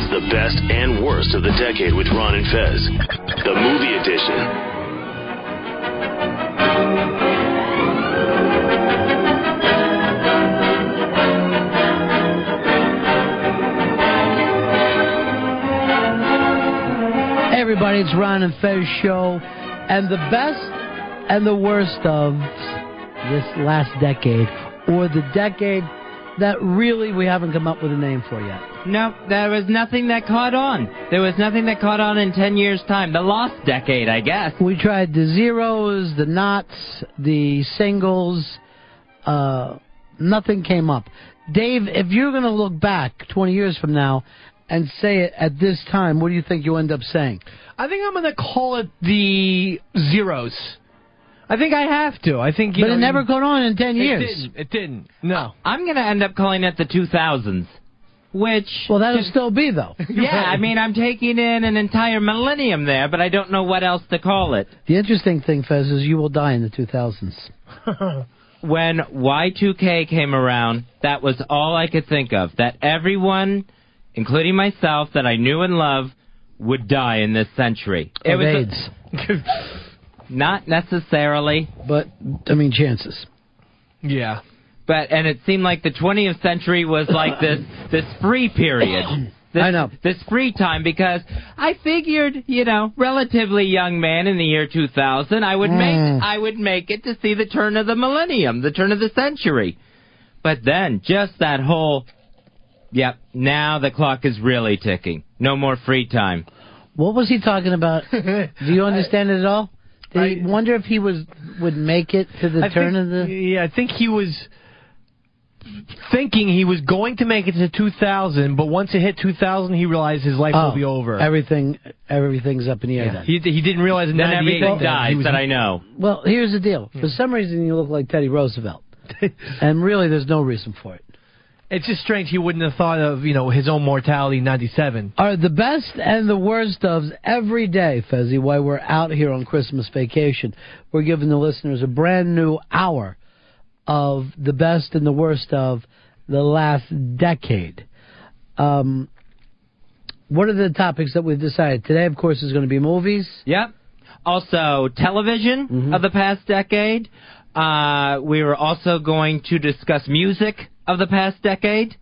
the best and worst of the decade with Ron and Fez. The movie edition. Hey everybody, it's Ron and Fez show, and the best and the worst of this last decade, or the decade that really we haven't come up with a name for yet. No, there was nothing that caught on. There was nothing that caught on in 10 years' time. The lost decade, I guess. We tried the zeros, the naughts, the singles. Nothing came up. Dave, if you're going to look back 20 years from now and say it at this time, what do you think you end up saying? I think I'm going to call it the zeros. I think I have to. I think, but it never caught on in 10 years. It didn't. No. I'm going to end up calling it the 2000s, which... Well, that'll still be, though. Yeah, I mean, I'm taking in an entire millennium there, but I don't know what else to call it. The interesting thing, Fez, is you will die in the 2000s. When Y2K came around, that was all I could think of. That everyone, including myself, that I knew and loved, would die in this century. Of AIDS. Not necessarily. But, I mean, chances. Yeah. And it seemed like the 20th century was like this free period. I know. This free time, because I figured, relatively young man in the year 2000, I would make it to see the turn of the millennium, the turn of the century. But then, just that whole, now the clock is really ticking. No more free time. What was he talking about? Do you understand it at all? Did he wonder if he would make it to the turn of the... Yeah, I think he was thinking he was going to make it to 2000, but once it hit 2000, he realized his life will be over. Everything's up in the air then. He didn't realize in then 98 everything dies that I know. Well, here's the deal. For some reason, you look like Teddy Roosevelt. And really, there's no reason for it. It's just strange he wouldn't have thought of, his own mortality in 97. Are the best and the worst of every day, Fezzy, while we're out here on Christmas vacation, we're giving the listeners a brand new hour of the best and the worst of the last decade. What are the topics that we've decided? Today, of course, is going to be movies. Yep. Also, television of the past decade. We were also going to discuss music of the past decade,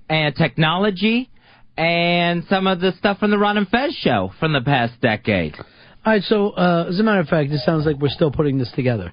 and technology, and some of the stuff from the Ron and Fez show from the past decade. All right, so as a matter of fact, it sounds like we're still putting this together.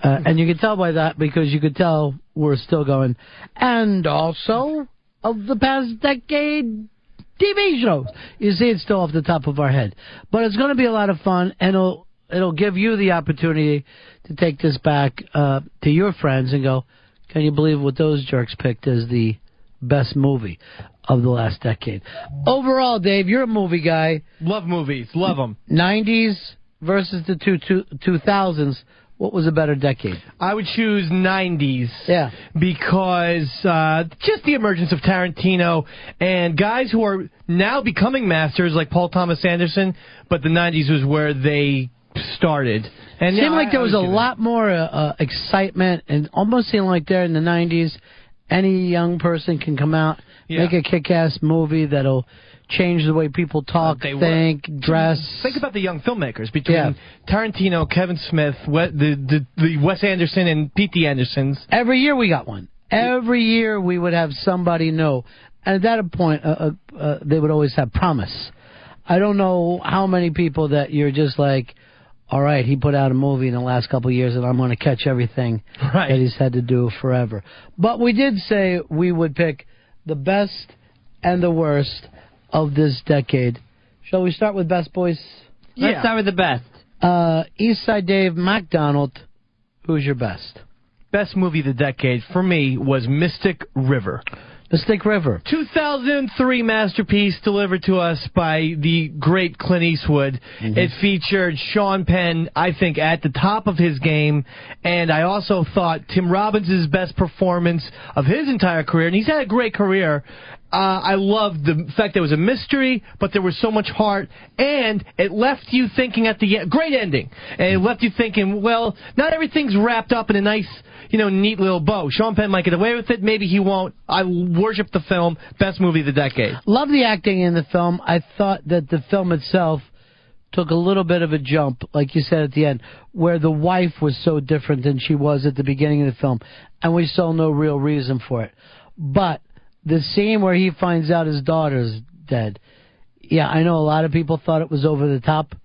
And you can tell by that, because you could tell we're still going, and also of the past decade TV shows. You see, it's still off the top of our head. But it's going to be a lot of fun, and it'll give you the opportunity to take this back to your friends and go, can you believe what those jerks picked as the best movie of the last decade? Overall, Dave, you're a movie guy. Love movies. Love them. 90s versus the 2000s. What was a better decade? I would choose 90s. Yeah. Because just the emergence of Tarantino and guys who are now becoming masters like Paul Thomas Anderson, but the 90s was where they started. And it seemed like there was a lot more excitement, and almost seemed like there in the 90s, any young person can come out, make a kick-ass movie that'll change the way people talk, think, dress. Think about the young filmmakers between Tarantino, Kevin Smith, the Wes Anderson, and P.T. Andersons. Every year we got one. Every year we would have somebody new. And at that point, they would always have promise. I don't know how many people that you're just like, all right, he put out a movie in the last couple of years, and I'm going to catch everything that he's had to do forever. But we did say we would pick the best and the worst of this decade. Shall we start with best, boys? Let's start with the best. Eastside Dave McDonald, who's your best? Best movie of the decade, for me, was Mystic River. Mystic River. 2003 masterpiece delivered to us by the great Clint Eastwood. It featured Sean Penn, I think, at the top of his game, and I also thought Tim Robbins' best performance of his entire career, and he's had a great career, I loved the fact there was a mystery, but there was so much heart, and it left you thinking at the end. Great ending. And it left you thinking, well, not everything's wrapped up in a nice, neat little bow. Sean Penn might get away with it. Maybe he won't. I worship the film. Best movie of the decade. Love the acting in the film. I thought that the film itself took a little bit of a jump, like you said at the end, where the wife was so different than she was at the beginning of the film, and we saw no real reason for it. But the scene where he finds out his daughter's dead, yeah, I know a lot of people thought it was over the top,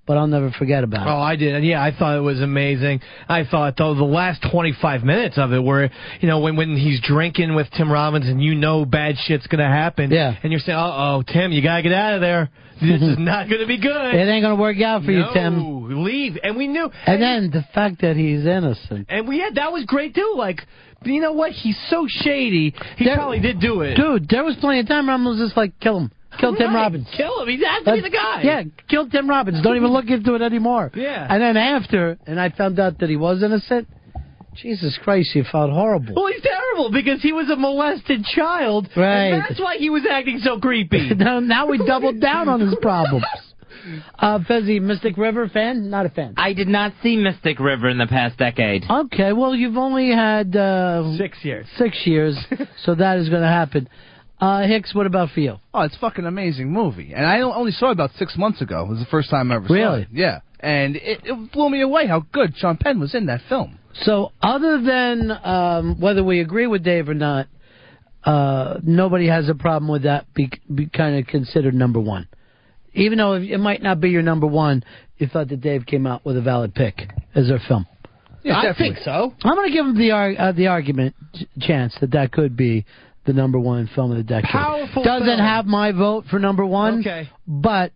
but I'll never forget about it. Oh, I did. Yeah, I thought it was amazing. I thought, though, the last 25 minutes of it where, when he's drinking with Tim Robbins and bad shit's going to happen. Yeah. And you're saying, uh-oh, Tim, you got to get out of there. This is not going to be good. It ain't going to work out for you, Tim. No, leave. And we knew. And then the fact that he's innocent. And that was great, too. Like, you know what? He's so shady. He probably did do it. Dude, there was plenty of time Robbins was just like, kill him. Kill Tim Robbins. Kill him. He has to be the guy. Yeah, kill Tim Robbins. Don't even look into it anymore. Yeah. And then after, and I found out that he was innocent, Jesus Christ, he felt horrible. Well, he's terrible because he was a molested child. Right. And that's why he was acting so creepy. now we doubled down on his problems. Fezzi, Mystic River fan? Not a fan. I did not see Mystic River in the past decade. Okay, well, you've only had 6 years. 6 years, so that is going to happen. Hicks, what about for you? Oh, it's a fucking amazing movie. And I only saw it about 6 months ago. It was the first time I ever saw it. Really? Yeah. And it blew me away how good Sean Penn was in that film. So other than whether we agree with Dave or not, nobody has a problem with that be kind of considered number one. Even though it might not be your number one, you thought that Dave came out with a valid pick as their film. Yeah, I think so. I'm going to give him the argument chance that could be the number one film of the decade. Powerful Doesn't film. have my vote for number one, Okay. but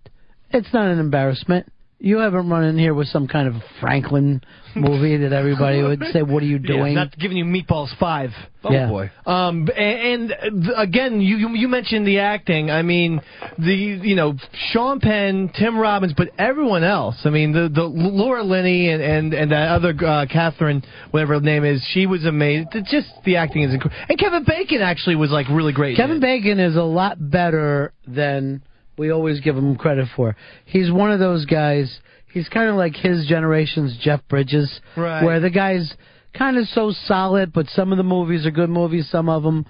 it's not an embarrassment. You haven't run in here with some kind of Franklin movie that everybody would say, what are you doing? Yeah, not giving you Meatballs 5. Oh, Yeah. boy. Again, you mentioned the acting. I mean, Sean Penn, Tim Robbins, but everyone else. I mean, the Laura Linney and that other Catherine, whatever her name is, she was amazing. Just the acting is incredible. And Kevin Bacon actually was like really great. Kevin Bacon is a lot better than we always give him credit for. He's one of those guys. He's kind of like his generation's Jeff Bridges, right? Where the guy's kind of so solid, but some of the movies are good movies. Some of them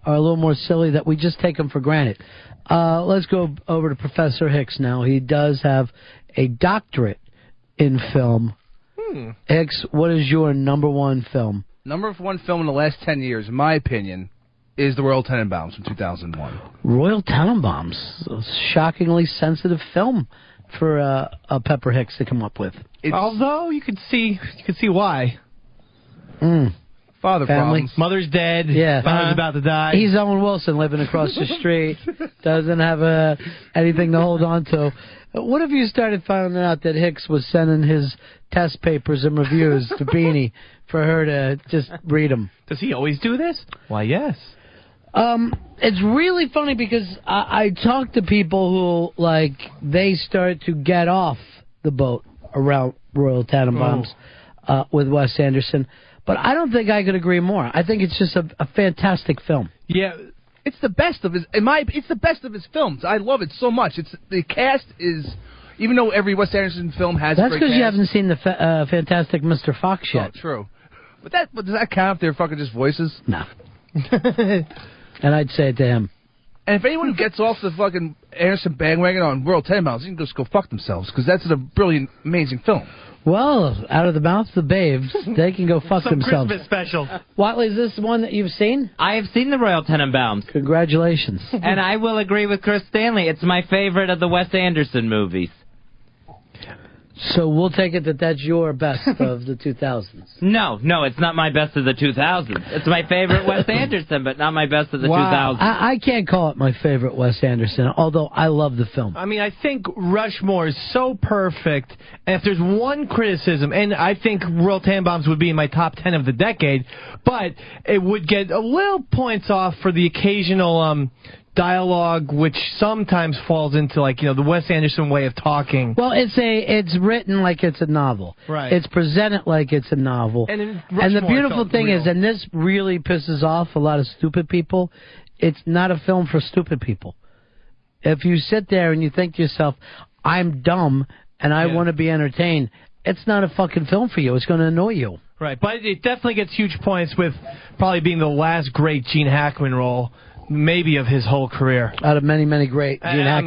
are a little more silly that we just take them for granted. Let's go over to Professor Hicks now. He does have a doctorate in film. Hicks, what is your number one film? Number one film in the last 10 years, in my opinion, is The Royal Tenenbaums from 2001. Royal Tenenbaums, a shockingly sensitive film for Pepper Hicks to come up with. Although you could see why. Father Family. problems. Mother's dead. Yeah. Father's about to die. He's Owen Wilson living across the street. Doesn't have anything to hold on to. What if you started finding out that Hicks was sending his test papers and reviews to Beanie for her to just read them? Does he always do this? Why, yes. It's really funny because I talk to people who, like, they start to get off the boat around Royal Tenenbaums with Wes Anderson. But I don't think I could agree more. I think it's just a fantastic film. Yeah, it's the best of his. It's the best of his films. I love it so much. The cast is, even though every Wes Anderson film has. That's because you haven't seen the Fantastic Mr. Fox yet. Oh, true. But does that count if they're fucking just voices? No. And I'd say it to him. And if anyone gets off the fucking Anderson bandwagon on Royal Tenenbaums, you can just go fuck themselves, because that's a brilliant, amazing film. Well, out of the mouths of the babes, they can go fuck Some themselves. Christmas special. Watley, is this one that you've seen? I have seen the Royal Tenenbaums. Congratulations. And I will agree with Chris Stanley. It's my favorite of the Wes Anderson movies. So we'll take it that that's your best of the 2000s. No, it's not my best of the 2000s. It's my favorite Wes Anderson, but not my best of the 2000s. I can't call it my favorite Wes Anderson, although I love the film. I mean, I think Rushmore is so perfect. And if there's one criticism, and I think Royal Tenenbaums would be in my top 10 of the decade, but it would get a little points off for the occasional dialogue, which sometimes falls into, like, the Wes Anderson way of talking. Well, it's written like it's a novel. Right. It's presented like it's a novel. And the beautiful thing is, and this really pisses off a lot of stupid people, it's not a film for stupid people. If you sit there and you think to yourself, I'm dumb and I want to be entertained, it's not a fucking film for you. It's going to annoy you. Right, but it definitely gets huge points with probably being the last great Gene Hackman role, maybe of his whole career. Out of many, many great Gene Hackman.